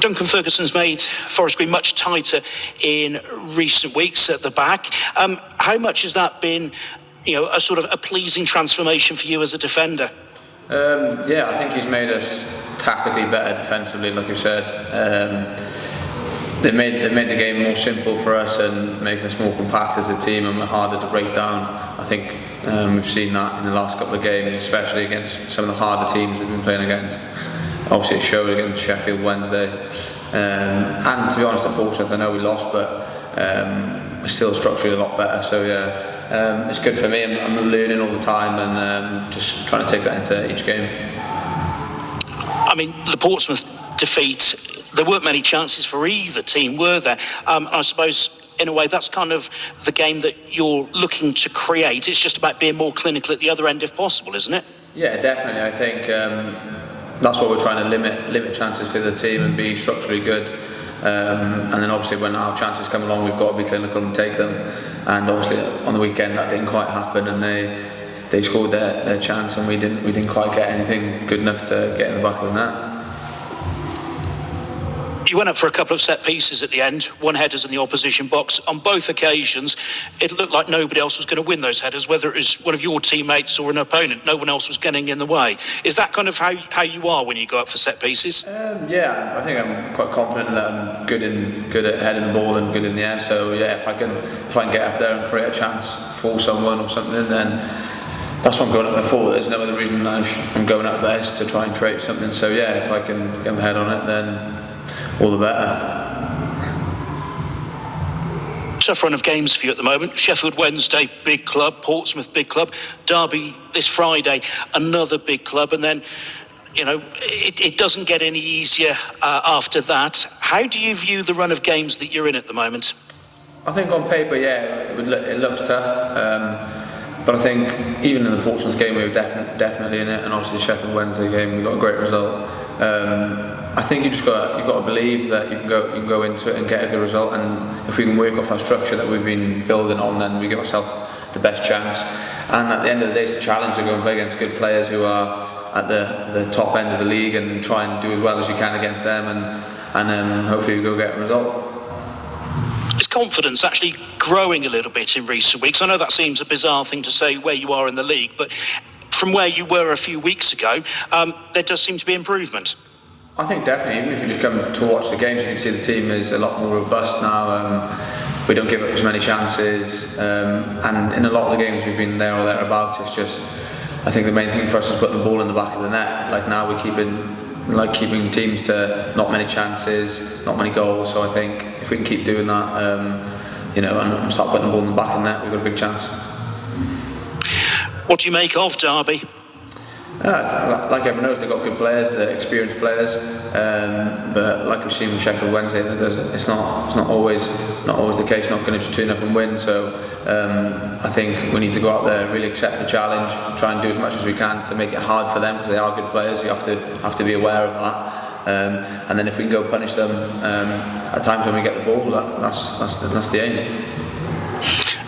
Duncan Ferguson's made Forest Green much tighter in recent weeks at the back. How much has that been, a sort of a pleasing transformation for you as a defender? I think he's made us tactically better defensively, like you said. They've made the game more simple for us and making us more compact as a team, and we're harder to break down. I think we've seen that in the last couple of games, especially against some of the harder teams we've been playing against. Obviously it showed against Sheffield Wednesday, and to be honest at Portsmouth, I know we lost, but we're still structurally a lot better, so it's good for me. I'm learning all the time and just trying to take that into each game. I mean, the Portsmouth defeat, there weren't many chances for either team, were there? I suppose in a way that's kind of the game that you're looking to create. It's just about being more clinical at the other end if possible, isn't it? Yeah, definitely. I think that's what we're trying to limit chances for the team and be structurally good. And then obviously when our chances come along, we've got to be clinical and take them. And obviously on the weekend that didn't quite happen, and they scored their chance, and we didn't quite get anything good enough to get in the back of the net. You went up for a couple of set pieces at the end, one headers in the opposition box. On both occasions, it looked like nobody else was going to win those headers, whether it was one of your teammates or an opponent. No one else was getting in the way. Is that kind of how you are when you go up for set pieces? I think I'm quite confident that I'm good at heading the ball and good in the air. So if I can get up there and create a chance for someone or something, then that's what I'm going up there for. There's no other reason I'm going up there is to try and create something. So if I can get my head on it, then all the better. Tough run of games for you at the moment. Sheffield Wednesday, big club. Portsmouth, big club. Derby this Friday, another big club. And then, it doesn't get any easier after that. How do you view the run of games that you're in at the moment? I think on paper, it looks tough. But I think even in the Portsmouth game, we were definitely in it. And obviously the Sheffield Wednesday game, we got a great result. I think you've got to believe that you can go into it and get a good result, and if we can work off that structure that we've been building on, then we give ourselves the best chance. And at the end of the day, it's a challenge to go and play against good players who are at the top end of the league, and try and do as well as you can against them, and hopefully we go get a result. Is confidence actually growing a little bit in recent weeks? I know that seems a bizarre thing to say where you are in the league, but from where you were a few weeks ago, there does seem to be improvement. I think definitely, even if you just come to watch the games, you can see the team is a lot more robust now. We don't give up as many chances, and in a lot of the games we've been there or thereabouts. It's just, I think the main thing for us is putting the ball in the back of the net. Like now we're keeping teams to not many chances, not many goals. So I think if we can keep doing that, and start putting the ball in the back of the net, we've got a big chance. What do you make of Derby? Like everyone knows, they've got good players, they're experienced players, but like we've seen with Sheffield Wednesday, it's not always the case. Not going to just turn up and win. So I think we need to go out there, really accept the challenge, try and do as much as we can to make it hard for them, because they are good players. You have to be aware of that, and then if we can go punish them at times when we get the ball, that's the aim.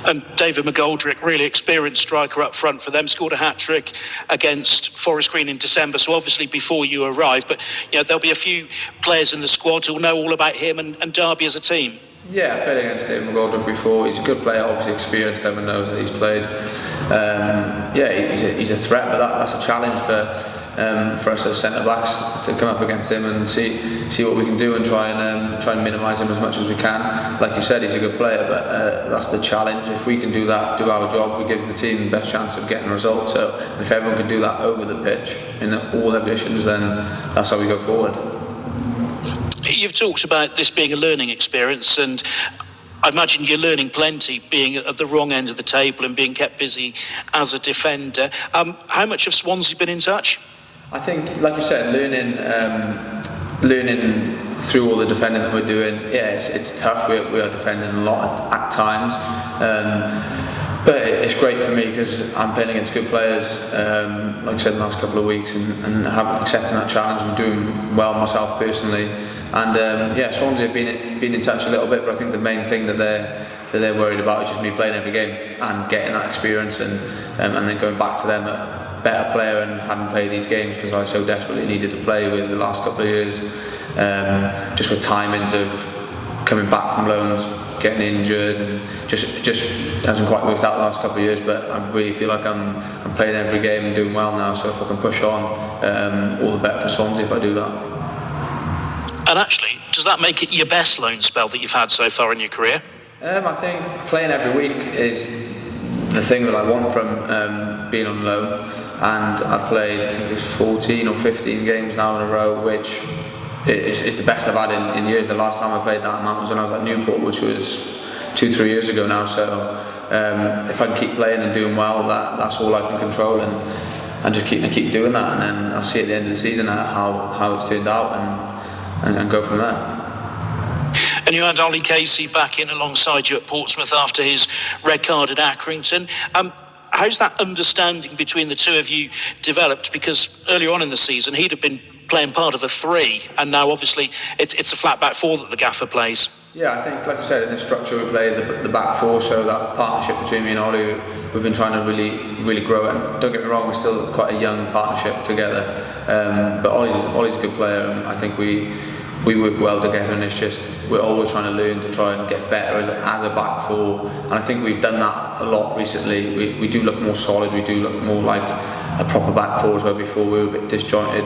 And David McGoldrick, really experienced striker up front for them, scored a hat-trick against Forest Green in December, so obviously before you arrived. But there'll be a few players in the squad who'll know all about him and Derby as a team. Yeah, I've played against David McGoldrick before. He's a good player, obviously experienced, everyone knows that he's played. He's a threat, but that's a challenge for us as centre backs to come up against him and see what we can do and try and minimise him as much as we can. Like you said, he's a good player, but that's the challenge. If we can do that, do our job, we give the team the best chance of getting a result. So if everyone can do that over the pitch in all their positions, then that's how we go forward. You've talked about this being a learning experience, and I imagine you're learning plenty being at the wrong end of the table and being kept busy as a defender. How much have Swansea been in touch? I think, like you said, learning through all the defending that we're doing. It's tough. We are defending a lot at times, but it's great for me because I'm playing against good players. Like I said, in the last couple of weeks, and accepting that challenge and doing well myself personally. And Swansea have been in touch a little bit, but I think the main thing that they're worried about is just me playing every game and getting that experience, and then going back to them a better player and having played these games, because I so desperately needed to play with the last couple of years. just with timings of coming back from loans, getting injured, and just hasn't quite worked out the last couple of years. But I really feel like I'm playing every game and doing well now. So if I can push on, all the better for Swansea if I do that. And actually, does that make it your best loan spell that you've had so far in your career? I think playing every week is the thing that I want from being on loan, and I've played, I think it's 14 or 15 games now in a row, which is the best I've had in years. The last time I played that amount was when I was at Newport, which was 2-3 years ago now. So if I can keep playing and doing well, that's all I can control, and just keep doing that, and then I'll see at the end of the season how it's turned out, and go from there. And you had Ollie Casey back in alongside you at Portsmouth after his red card at Accrington. How's that understanding between the two of you developed? Because earlier on in the season, he'd have been playing part of a 3, and now obviously it's a flat back 4 that the gaffer plays. Yeah, I think, like I said, in the structure we play the back 4, so that partnership between me and Ollie, we've been trying to really grow it. And don't get me wrong, we're still quite a young partnership together, but Ollie's a good player, and I think we work well together, and it's just we're always trying to learn to try and get better as a back 4, and I think we've done that a lot recently. We do look more solid, we do look more like a proper back 4, where before we were a bit disjointed.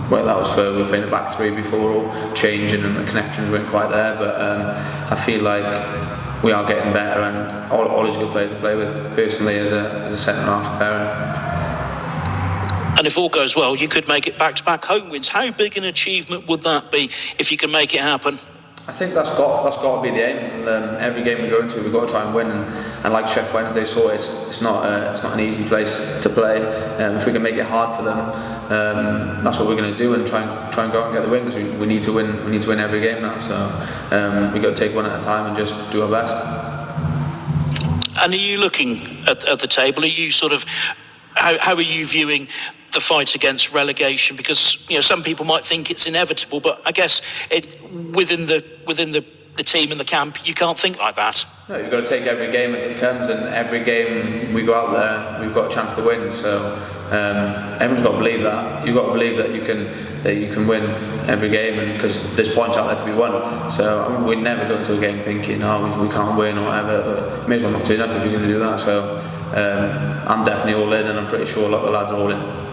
Well, that was for we were playing a back 3 before, or changing, and the connections weren't quite there, but I feel like we are getting better, and Ollie's a good player to play with personally as a centre half parent. And if all goes well, you could make it back-to-back home wins. How big an achievement would that be if you can make it happen? I think that's got to be the aim. Every game we go into, we've got to try and win. And like Sheffield Wednesday saw, it's not an easy place to play. If we can make it hard for them, that's what we're going to do, and try and go and get the win, because we need to win. We need to win every game now. So we've got to take one at a time and just do our best. And are you looking at the table? Are you sort of how are you viewing the fight against relegation? Because some people might think it's inevitable, but I guess within the team and the camp, you can't think like that. No, you've got to take every game as it comes, and every game we go out there, we've got a chance to win. So everyone's got to believe that. You've got to believe that you can win every game, and because there's points out there to be won. So we'd never go into a game thinking, we can't win or whatever. May as well not turn up if you're going to do that. So I'm definitely all in, and I'm pretty sure a lot of the lads are all in.